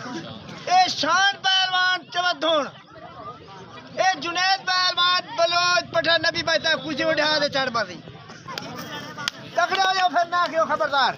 ए शान पहलवान चवधुन, ए जुनैद पहलवान बलोच पठान नबी बहता कुछ उठा दे चढ़ बाजी तकड़े हो जाओ फिर ना क्यों खबरदार।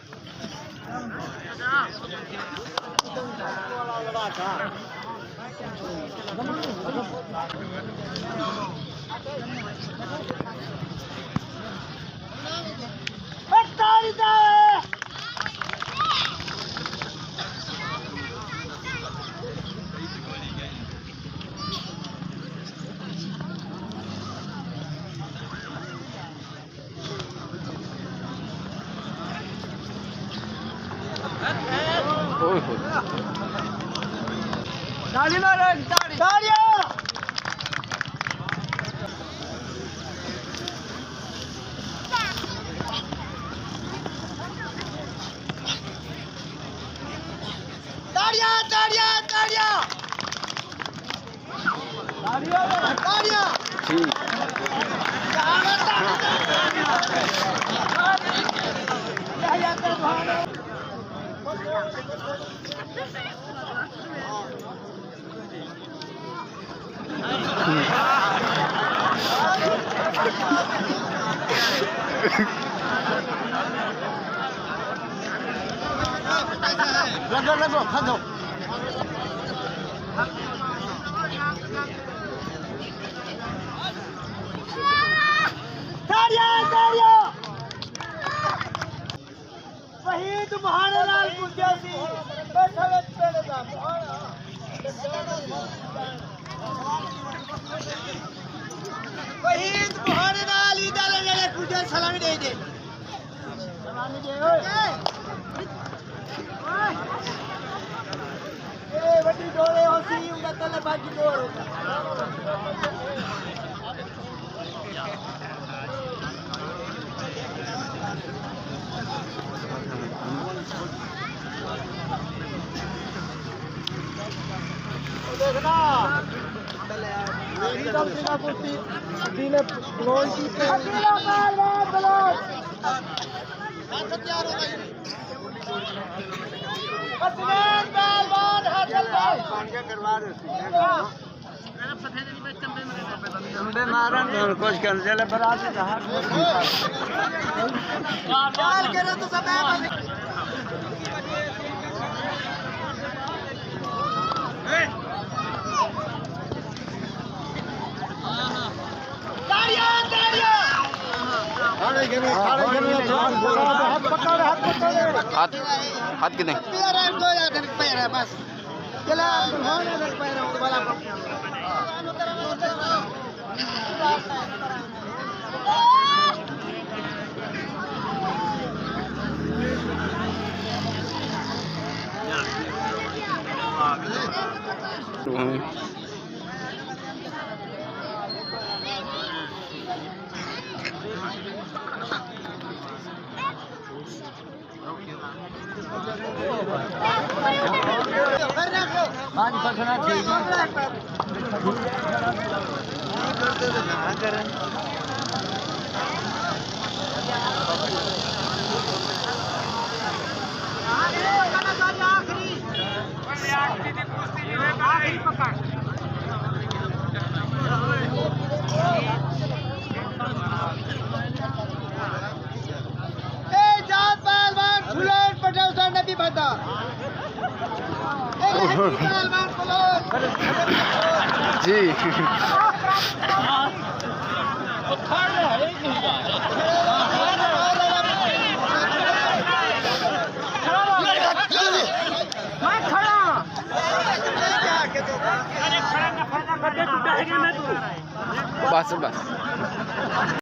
ताली मारो तालियां। तालियां तालियां तालियां तालियां तालियां ठीक लगो फंदो तालियां तालियां वहीद महाराणा लाल कुंजासी बैठे पेड़ का वहीद महाराणा लाल इधर ले कुंजा सलामी दे दे सलामी दे ए बड़ी डोले होसी उनका तले बाकी डोर देखना मेरी गलती का कुश्ती ने लोन की अकेला पहलवान बलोच तैयार हो गई असमान पहलवान हासिल भाई पांडे करवा रहे चंबे मारन कुछ कर चले बरात रहा चाल करे तो सब हाथ कितने बस चला पाँच पसना ठीक नबी बता जी बस बस